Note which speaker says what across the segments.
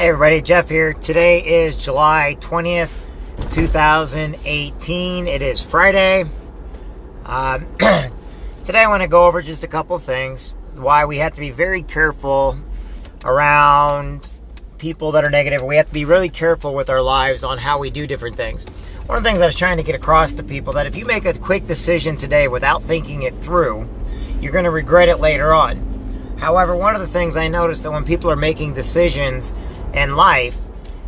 Speaker 1: Hey everybody, Jeff here. Today is July 20th, 2018. It is Friday. Today I want to go over just a couple of things. Why we have to be very careful around people that are negative. We have to be really careful with our lives on how we do different things. One of the things I was trying to get across to people, that if you make a quick decision today without thinking it through, you're going to regret it later on. However, one of the things I noticed that when people are making decisions in life,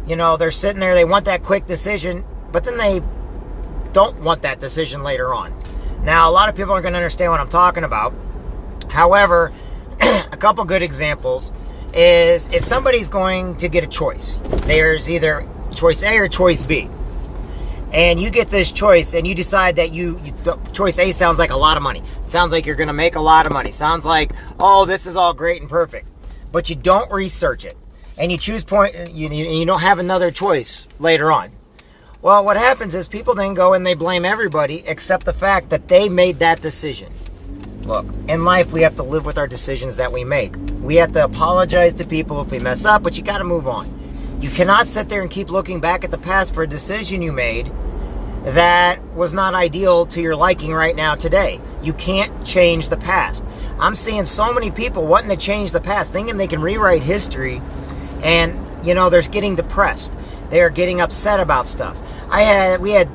Speaker 1: they're sitting there, they want that quick decision, but then they don't want that decision later on. Now, a lot of people aren't going to understand what I'm talking about. However, a couple good examples is if somebody's going to get a choice, there's either choice A or choice B. And you get this choice and you decide that choice A sounds like a lot of money. It sounds like you're going to make a lot of money. Sounds like, oh, this is all great and perfect. But you don't research it. And you choose you don't have another choice later on. Well, what happens is people then go and they blame everybody except the fact that they made that decision. Look, in life we have to live with our decisions that we make. We have to apologize to people if we mess up, but you got to move on. You cannot sit there and keep looking back at the past for a decision you made that was not ideal to your liking right now today. You can't change the past. I'm seeing so many people wanting to change the past, thinking they can rewrite history, and they're getting depressed. They are getting upset about stuff. We had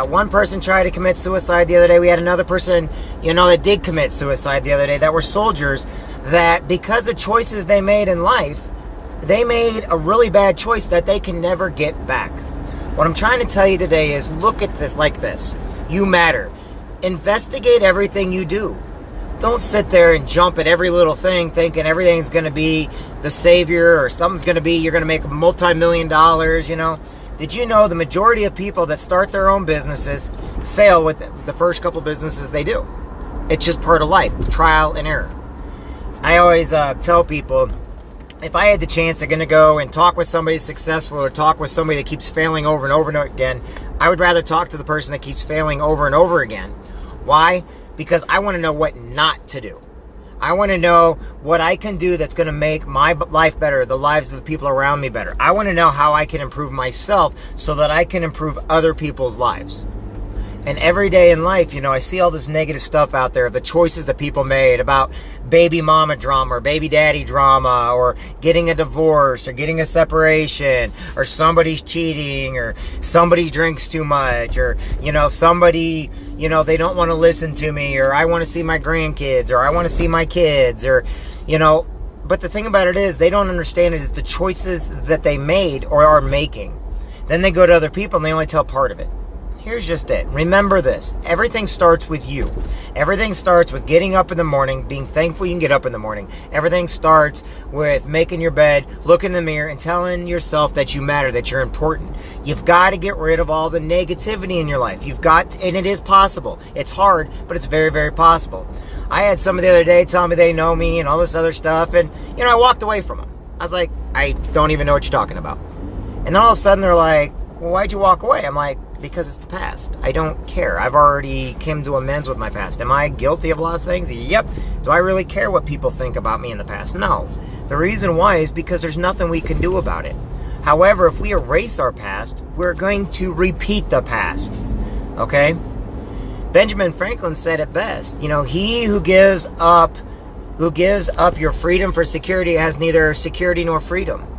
Speaker 1: one person try to commit suicide the other day. We had another person, that did commit suicide the other day, that were soldiers, that because of choices they made in life, they made a really bad choice that they can never get back. What I'm trying to tell you today is look at this like this. You matter. Investigate everything you do. Don't sit there and jump at every little thing thinking everything's going to be the savior or something's going to be, you're going to make multi-million dollars, Did you know the majority of people that start their own businesses fail with the first couple businesses they do? It's just part of life, trial and error. I always tell people, if I had the chance of going to go and talk with somebody successful or talk with somebody that keeps failing over and over and over again, I would rather talk to the person that keeps failing over and over again. Why? Because I want to know what not to do. I want to know what I can do that's going to make my life better, the lives of the people around me better. I want to know how I can improve myself so that I can improve other people's lives. And every day in life, I see all this negative stuff out there, the choices that people made about baby mama drama or baby daddy drama or getting a divorce or getting a separation or somebody's cheating or somebody drinks too much or, somebody, they don't want to listen to me or I want to see my grandkids or I want to see my kids or, but the thing about it is they don't understand it is the choices that they made or are making. Then they go to other people and they only tell part of it. Here's just it. Remember this. Everything starts with you. Everything starts with getting up in the morning, being thankful you can get up in the morning. Everything starts with making your bed, looking in the mirror, and telling yourself that you matter, that you're important. You've got to get rid of all the negativity in your life. And it is possible. It's hard, but it's very, very possible. I had somebody the other day tell me they know me and all this other stuff, and, I walked away from them. I was like, I don't even know what you're talking about. And then all of a sudden they're like, well, why'd you walk away? I'm like, because it's the past. I don't care. I've already come to amends with my past. Am I guilty of a lot of things? Yep. Do I really care what people think about me in the past? No. The reason why is because there's nothing we can do about it. However, if we erase our past, we're going to repeat the past. Okay? Benjamin Franklin said it best. He who gives up your freedom for security has neither security nor freedom.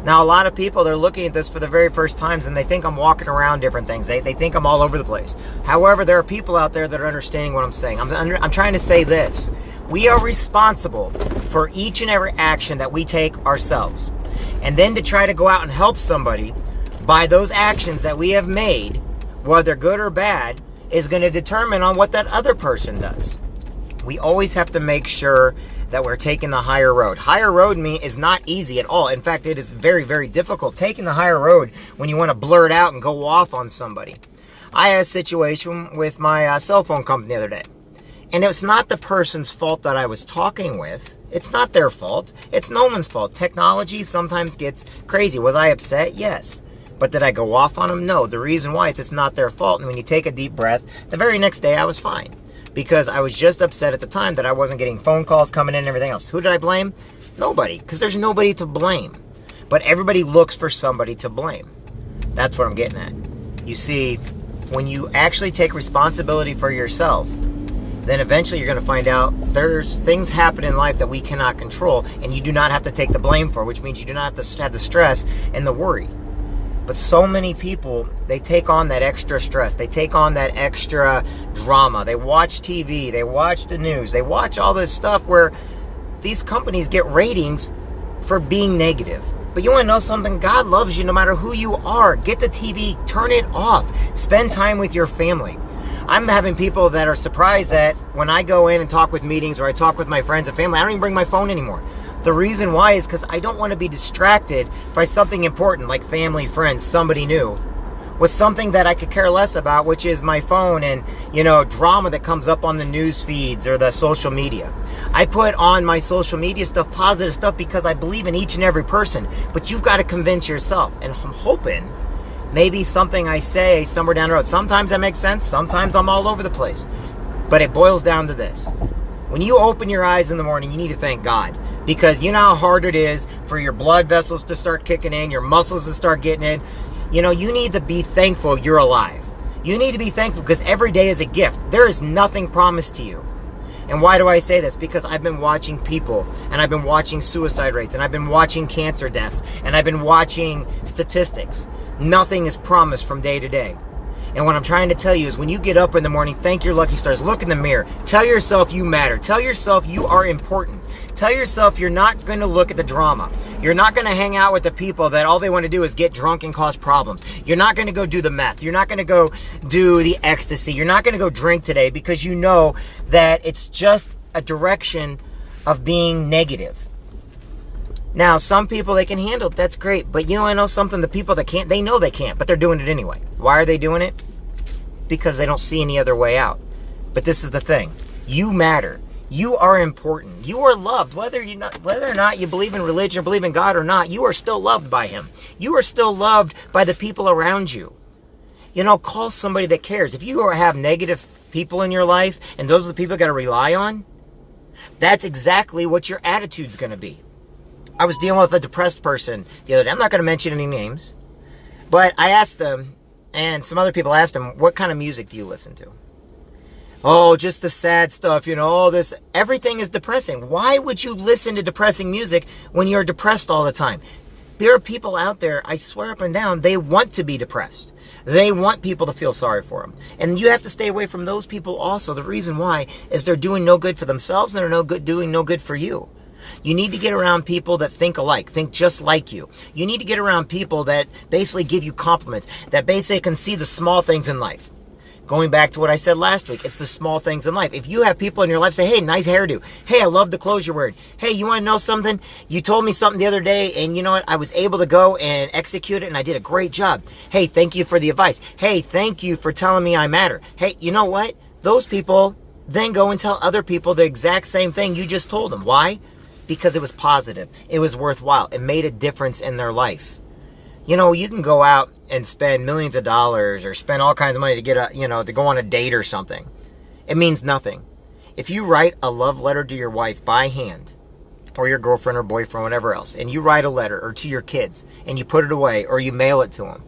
Speaker 1: Now, a lot of people, they're looking at this for the very first times and they think I'm walking around different things. They think I'm all over the place. However, there are people out there that are understanding what I'm saying. I'm trying to say this. We are responsible for each and every action that we take ourselves. And then to try to go out and help somebody by those actions that we have made, whether good or bad, is going to determine on what that other person does. We always have to make sure that we're taking the higher road. Higher road is not easy at all. In fact, it is very, very difficult taking the higher road when you want to blurt out and go off on somebody. I had a situation with my cell phone company the other day. And it's not the person's fault that I was talking with. It's not their fault. It's no one's fault. Technology sometimes gets crazy. Was I upset? Yes. But did I go off on them? No. The reason why is it's not their fault. And when you take a deep breath, the very next day I was fine. Because I was just upset at the time that I wasn't getting phone calls coming in and everything else. Who did I blame? Nobody. Because there's nobody to blame. But everybody looks for somebody to blame. That's what I'm getting at. You see, when you actually take responsibility for yourself, then eventually you're going to find out there's things happen in life that we cannot control, and you do not have to take the blame for, which means you do not have to have the stress and the worry. But so many people, they take on that extra stress. They take on that extra drama. They watch TV. They watch the news. They watch all this stuff where these companies get ratings for being negative. But you want to know something? God loves you no matter who you are. Get the TV. Turn it off. Spend time with your family. I'm having people that are surprised that when I go in and talk with meetings or I talk with my friends and family, I don't even bring my phone anymore. The reason why is because I don't want to be distracted by something important like family, friends, somebody new, with something that I could care less about, which is my phone and, drama that comes up on the news feeds or the social media. I put on my social media stuff, positive stuff, because I believe in each and every person. But you've got to convince yourself. And I'm hoping maybe something I say somewhere down the road. Sometimes that makes sense. Sometimes I'm all over the place. But it boils down to this. When you open your eyes in the morning, you need to thank God. Because you know how hard it is for your blood vessels to start kicking in, your muscles to start getting in. You need to be thankful you're alive. You need to be thankful because every day is a gift. There is nothing promised to you. And why do I say this? Because I've been watching people, and I've been watching suicide rates, and I've been watching cancer deaths, and I've been watching statistics. Nothing is promised from day to day. And what I'm trying to tell you is when you get up in the morning, thank your lucky stars. Look in the mirror. Tell yourself you matter. Tell yourself you are important. Tell yourself you're not going to look at the drama. You're not going to hang out with the people that all they want to do is get drunk and cause problems. You're not going to go do the meth. You're not going to go do the ecstasy. You're not going to go drink today because you know that it's just a direction of being negative. Now, some people, they can handle it. That's great. But I know something. The people that can't, they know they can't, but they're doing it anyway. Why are they doing it? Because they don't see any other way out. But this is the thing. You matter. You are important. You are loved. Whether or not you believe in religion or believe in God or not, you are still loved by Him. You are still loved by the people around you. Call somebody that cares. If you have negative people in your life, and those are the people you got to rely on, that's exactly what your attitude's going to be. I was dealing with a depressed person the other day. I'm not going to mention any names, but I asked them, and some other people asked them, what kind of music do you listen to? Oh, just the sad stuff, all this. Everything is depressing. Why would you listen to depressing music when you're depressed all the time? There are people out there, I swear up and down, they want to be depressed. They want people to feel sorry for them. And you have to stay away from those people also. The reason why is they're doing no good for themselves and they're doing no good for you. You need to get around people that think alike, think just like you. You need to get around people that basically give you compliments, that basically can see the small things in life. Going back to what I said last week, it's the small things in life. If you have people in your life say, hey, nice hairdo. Hey, I love the clothes you're wearing. Hey, you want to know something? You told me something the other day, and you know what? I was able to go and execute it, and I did a great job. Hey, thank you for the advice. Hey, thank you for telling me I matter. Hey, you know what? Those people then go and tell other people the exact same thing you just told them. Why? Because it was positive. It was worthwhile. It made a difference in their life. You can go out and spend millions of dollars or spend all kinds of money to get to go on a date or something. It means nothing. If you write a love letter to your wife by hand, or your girlfriend or boyfriend, whatever else, and you write a letter or to your kids and you put it away or you mail it to them,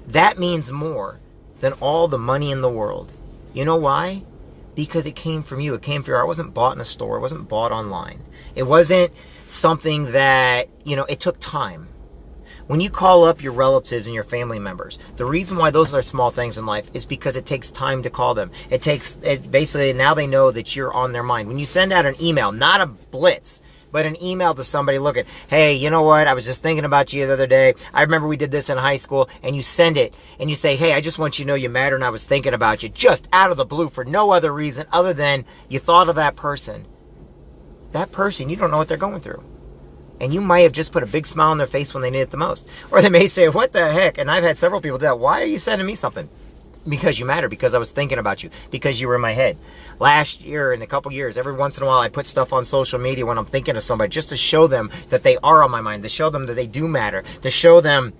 Speaker 1: that means more than all the money in the world. You know why? Because it came from you. It came from you. It wasn't bought in a store. It wasn't bought online. It wasn't something that, it took time. When you call up your relatives and your family members, the reason why those are small things in life is because it takes time to call them. Basically, now they know that you're on their mind. When you send out an email, not a blitz, but an email to somebody looking, hey, you know what? I was just thinking about you the other day. I remember we did this in high school, and you send it, and you say, hey, I just want you to know you matter, and I was thinking about you just out of the blue for no other reason other than you thought of that person. That person, you don't know what they're going through. And you might have just put a big smile on their face when they need it the most. Or they may say, what the heck? And I've had several people do that. Why are you sending me something? Because you matter. Because I was thinking about you. Because you were in my head. Last year, in a couple years, every once in a while, I put stuff on social media when I'm thinking of somebody just to show them that they are on my mind. To show them that they do matter. To show them,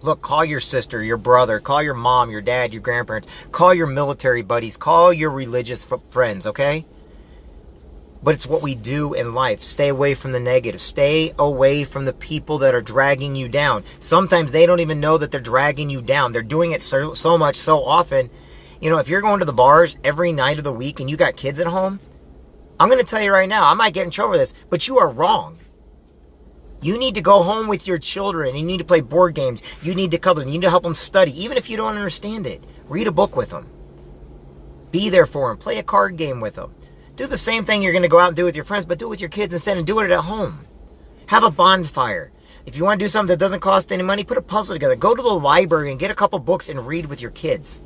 Speaker 1: look, call your sister, your brother, call your mom, your dad, your grandparents. Call your military buddies. Call your religious friends, okay? But it's what we do in life. Stay away from the negative. Stay away from the people that are dragging you down. Sometimes they don't even know that they're dragging you down. They're doing it so much, so often. You know, if you're going to the bars every night of the week and you got kids at home, I'm going to tell you right now, I might get in trouble for this, but you are wrong. You need to go home with your children. You need to play board games. You need to cuddle. You need to help them study, even if you don't understand it. Read a book with them. Be there for them. Play a card game with them. Do the same thing you're going to go out and do with your friends, but do it with your kids instead and do it at home. Have a bonfire. If you want to do something that doesn't cost any money, put a puzzle together. Go to the library and get a couple books and read with your kids.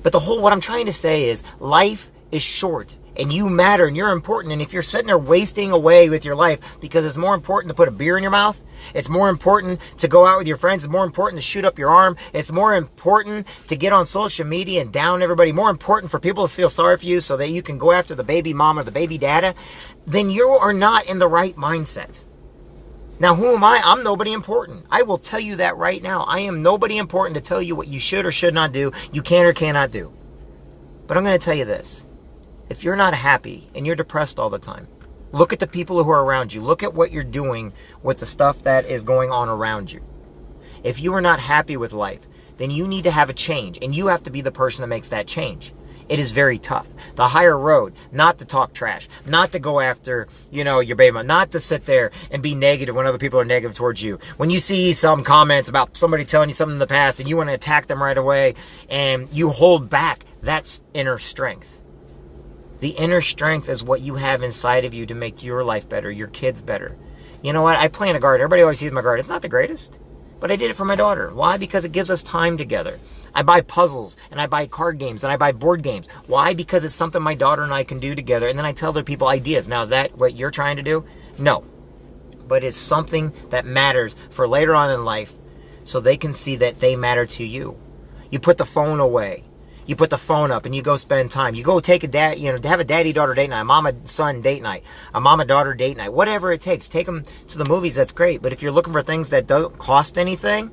Speaker 1: But what I'm trying to say is life is short and you matter and you're important. And if you're sitting there wasting away with your life because it's more important to put a beer in your mouth, it's more important to go out with your friends, it's more important to shoot up your arm, it's more important to get on social media and down everybody, more important for people to feel sorry for you so that you can go after the baby mama or the baby dada, then you are not in the right mindset. Now, who am I? I'm nobody important. I will tell you that right now. I am nobody important to tell you what you should or should not do, you can or cannot do. But I'm going to tell you this. If you're not happy and you're depressed all the time, look at the people who are around you. Look at what you're doing with the stuff that is going on around you. If you are not happy with life, then you need to have a change, and you have to be the person that makes that change. It is very tough. The higher road, not to talk trash, not to go after, your baby mom, not to sit there and be negative when other people are negative towards you. When you see some comments about somebody telling you something in the past and you want to attack them right away and you hold back, that's inner strength. The inner strength is what you have inside of you to make your life better, your kids better. You know what? I plant a garden. Everybody always sees my garden. It's not the greatest, but I did it for my daughter. Why? Because it gives us time together. I buy puzzles, and I buy card games, and I buy board games. Why? Because it's something my daughter and I can do together, and then I tell other people ideas. Now, is that what you're trying to do? No. But it's something that matters for later on in life so they can see that they matter to you. You put the phone away. You put the phone up and you go spend time. You go take have a daddy-daughter date night, a mama-son date night, a mama-daughter date night, whatever it takes. Take them to the movies, that's great. But if you're looking for things that don't cost anything,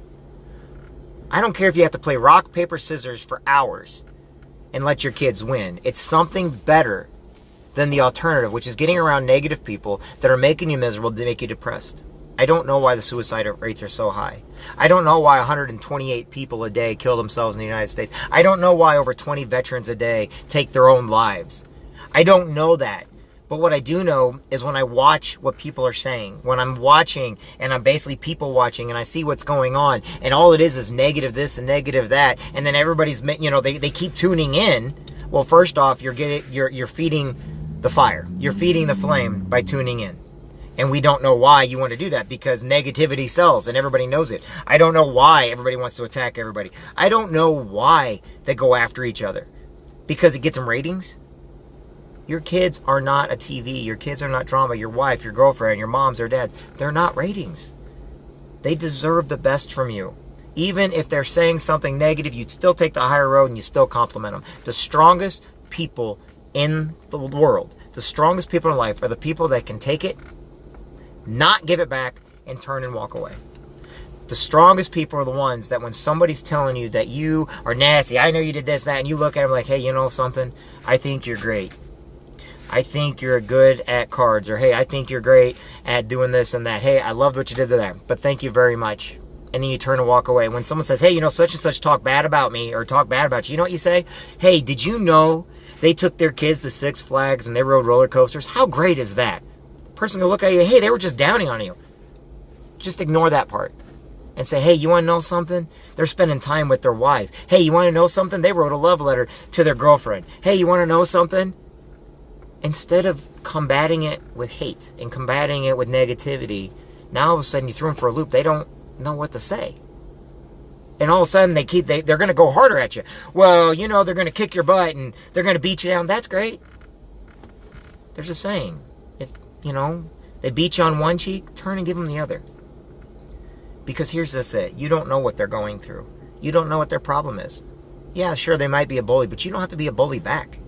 Speaker 1: I don't care if you have to play rock, paper, scissors for hours and let your kids win. It's something better than the alternative, which is getting around negative people that are making you miserable to make you depressed. I don't know why the suicide rates are so high. I don't know why 128 people a day kill themselves in the United States. I don't know why over 20 veterans a day take their own lives. I don't know that. But what I do know is when I watch what people are saying, when I'm watching and I'm basically people watching and I see what's going on and all it is negative this and negative that, and then everybody's, they keep tuning in. Well, first off, you're feeding the fire. You're feeding the flame by tuning in. And we don't know why you want to do that, because negativity sells and everybody knows it. I don't know why everybody wants to attack everybody. I don't know why they go after each other. Because it gets them ratings? Your kids are not a TV. Your kids are not drama. Your wife, your girlfriend, your moms or dads, they're not ratings. They deserve the best from you. Even if they're saying something negative, you'd still take the higher road and you still compliment them. The strongest people in the world, the strongest people in life are the people that can take it, not give it back, and turn and walk away. The strongest people are the ones that when somebody's telling you that you are nasty, I know you did this, that, and you look at them like, hey, you know something? I think you're great. I think you're good at cards. Or, hey, I think you're great at doing this and that. Hey, I loved what you did to that, but thank you very much. And then you turn and walk away. When someone says, hey, such and such talk bad about me or talk bad about you, you know what you say? Hey, did you know they took their kids to Six Flags and they rode roller coasters? How great is that? Person will look at you, hey, they were just downing on you. Just ignore that part and say, hey, you want to know something? They're spending time with their wife. Hey, you want to know something? They wrote a love letter to their girlfriend. Hey, you want to know something? Instead of combating it with hate and combating it with negativity, now all of a sudden you throw them for a loop. They don't know what to say. And all of a sudden they're going to go harder at you. Well, they're going to kick your butt and they're going to beat you down. That's great. There's a saying. They beat you on one cheek, turn and give them the other. Because here's this thing. You don't know what they're going through. You don't know what their problem is. Yeah, sure, they might be a bully, but you don't have to be a bully back.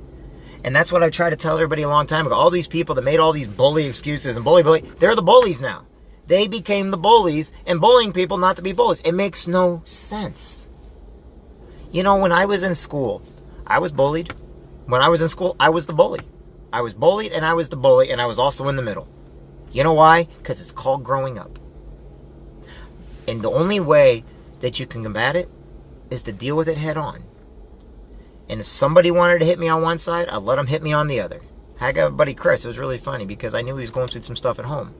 Speaker 1: And that's what I tried to tell everybody a long time ago. All these people that made all these bully excuses and bully, they're the bullies now. They became the bullies and bullying people not to be bullies. It makes no sense. When I was in school, I was bullied. When I was in school, I was the bully. I was bullied and I was the bully, and I was also in the middle. You know why? Because it's called growing up. And the only way that you can combat it is to deal with it head on. And if somebody wanted to hit me on one side, I'd let them hit me on the other. I got a buddy, Chris. It was really funny because I knew he was going through some stuff at home.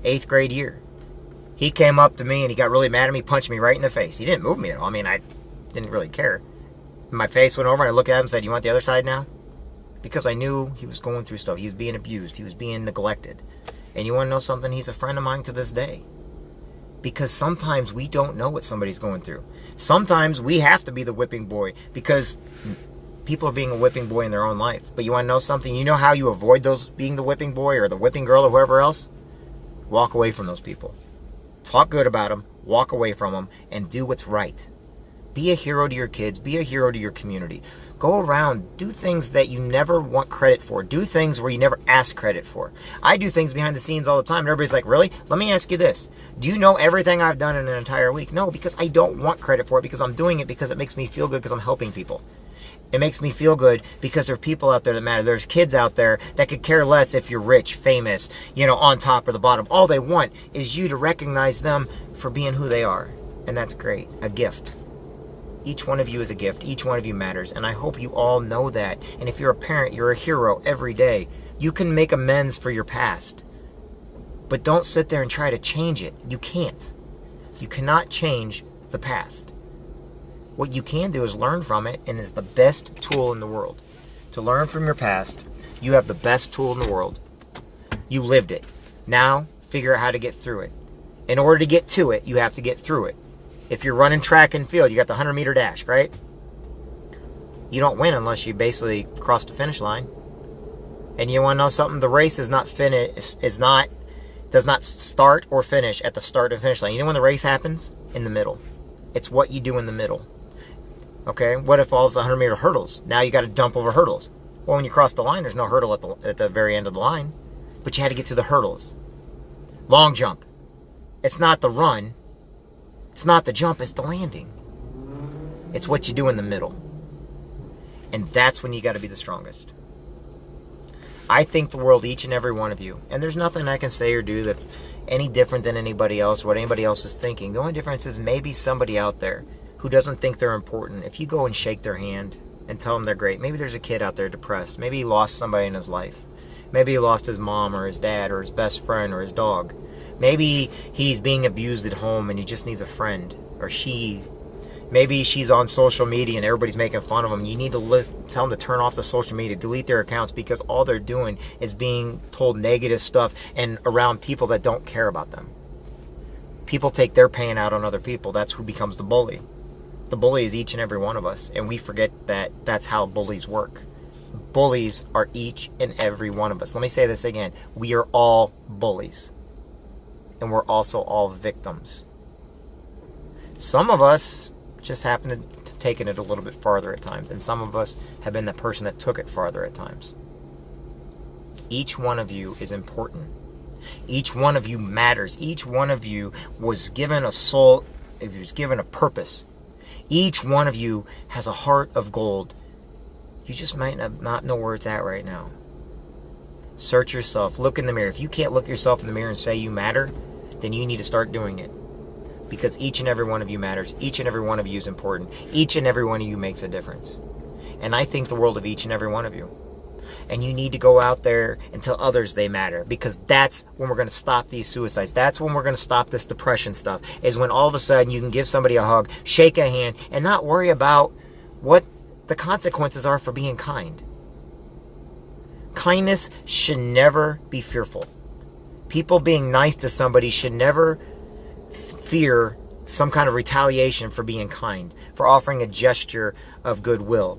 Speaker 1: 8th grade year. He came up to me and he got really mad at me, punched me right in the face. He didn't move me at all. I mean, I didn't really care. My face went over and I looked at him and said, "You want the other side now?" Because I knew he was going through stuff. He was being abused. He was being neglected. And you want to know something? He's a friend of mine to this day. Because sometimes we don't know what somebody's going through. Sometimes we have to be the whipping boy because people are being a whipping boy in their own life. But you want to know something? You know how you avoid those being the whipping boy or the whipping girl or whoever else? Walk away from those people. Talk good about them. Walk away from them and do what's right. Be a hero to your kids. Be a hero to your community. Go around. Do things that you never want credit for. Do things where you never ask credit for. I do things behind the scenes all the time. And everybody's like, "Really? Let me ask you this. Do you know everything I've done in an entire week?" No, because I don't want credit for it, because I'm doing it because it makes me feel good because I'm helping people. It makes me feel good because there are people out there that matter. There's kids out there that could care less if you're rich, famous, on top or the bottom. All they want is you to recognize them for being who they are. And that's great. A gift. Each one of you is a gift. Each one of you matters. And I hope you all know that. And if you're a parent, you're a hero every day. You can make amends for your past. But don't sit there and try to change it. You can't. You cannot change the past. What you can do is learn from it, and is the best tool in the world. To learn from your past, you have the best tool in the world. You lived it. Now, figure out how to get through it. In order to get to it, you have to get through it. If you're running track and field, you got the 100-meter dash, right? You don't win unless you basically cross the finish line. And you want to know something? The race is not does not start or finish at the start and finish line. You know when the race happens? In the middle. It's what you do in the middle. Okay, what if all it's 100-meter hurdles? Now you got to dump over hurdles. Well, when you cross the line, there's no hurdle at the very end of the line. But you had to get to the hurdles. Long jump. It's not the run. It's not the jump, it's the landing. It's what you do in the middle. And that's when you got to be the strongest. I think the world, each and every one of you. And there's nothing I can say or do that's any different than anybody else, what anybody else is thinking. The only difference is maybe somebody out there who doesn't think they're important. If you go and shake their hand and tell them they're great, maybe there's a kid out there depressed. Maybe he lost somebody in his life. Maybe he lost his mom or his dad or his best friend or his dog. Maybe he's being abused at home and he just needs a friend. Or maybe she's on social media and everybody's making fun of him. You need to tell them to turn off the social media, delete their accounts, because all they're doing is being told negative stuff and around people that don't care about them. People take their pain out on other people. That's who becomes the bully. The bully is each and every one of us, and we forget that that's how bullies work. Bullies are each and every one of us. Let me say this again. We are all bullies. And we're also all victims. Some of us just happen to have taken it a little bit farther at times, and some of us have been the person that took it farther at times. Each one of you is important. Each one of you matters. Each one of you was given a soul, it was given a purpose. Each one of you has a heart of gold. You just might not know where it's at right now. Search yourself. Look in the mirror. If you can't look yourself in the mirror and say you matter, then you need to start doing it. Because each and every one of you matters. Each and every one of you is important. Each and every one of you makes a difference. And I think the world of each and every one of you. And you need to go out there and tell others they matter. Because that's when we're going to stop these suicides. That's when we're going to stop this depression stuff. Is when all of a sudden you can give somebody a hug, shake a hand, and not worry about what the consequences are for being kind. Kindness should never be fearful. People being nice to somebody should never fear some kind of retaliation for being kind, for offering a gesture of goodwill,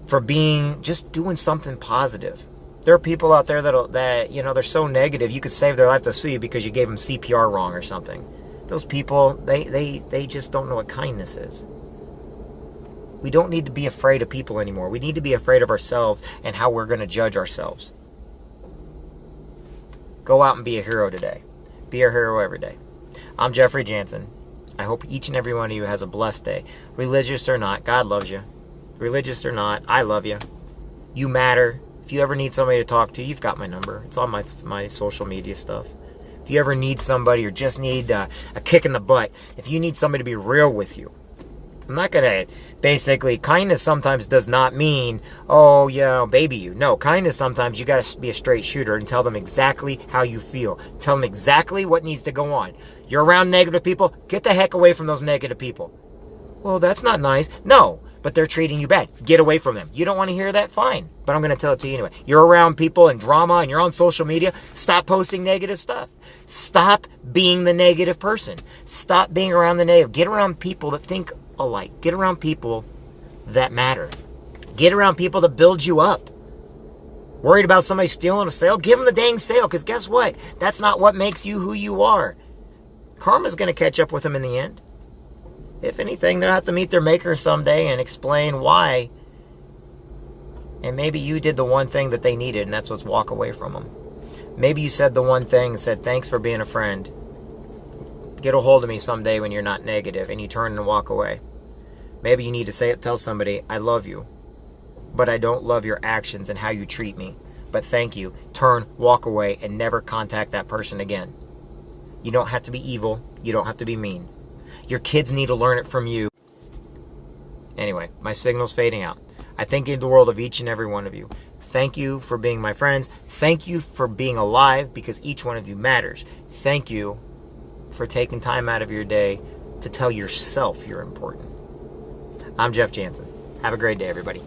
Speaker 1: for just doing something positive. There are people out there that they're so negative you could save their life to sue you because you gave them CPR wrong or something. Those people, they just don't know what kindness is. We don't need to be afraid of people anymore. We need to be afraid of ourselves and how we're going to judge ourselves. Go out and be a hero today. Be a hero every day. I'm Jeffrey Jansen. I hope each and every one of you has a blessed day. Religious or not, God loves you. Religious or not, I love you. You matter. If If you ever need somebody to talk to, you've got my number. It's on my social media stuff. If you ever need somebody or just need a kick in the butt, if you need somebody to be real with you, I'm not going to basically, kindness sometimes does not mean, oh, yeah, baby you. No, kindness sometimes you got to be a straight shooter and tell them exactly how you feel. Tell them exactly what needs to go on. You're around negative people, get the heck away from those negative people. Well, that's not nice. No, but they're treating you bad. Get away from them. You don't want to hear that? Fine. But I'm going to tell it to you anyway. You're around people and drama and you're on social media. Stop posting negative stuff. Stop being the negative person. Stop being around the negative. Get around people that think alike. Get around people that matter. Get around people that build you up. Worried about somebody stealing a sale? Give them the dang sale, because guess what? That's not what makes you who you are. Karma's going to catch up with them in the end. If anything, they'll have to meet their maker someday and explain why. And maybe you did the one thing that they needed, and that's what's walk away from them. Maybe you said the one thing and said, thanks for being a friend. Get a hold of me someday when you're not negative, and you turn and walk away. Maybe you need to tell somebody, I love you, but I don't love your actions and how you treat me. But thank you. Turn, walk away, and never contact that person again. You don't have to be evil. You don't have to be mean. Your kids need to learn it from you. Anyway, my signal's fading out. I thank you in the world of each and every one of you. Thank you for being my friends. Thank you for being alive, because each one of you matters. Thank you for taking time out of your day to tell yourself you're important. I'm Jeff Jansen. Have a great day, everybody.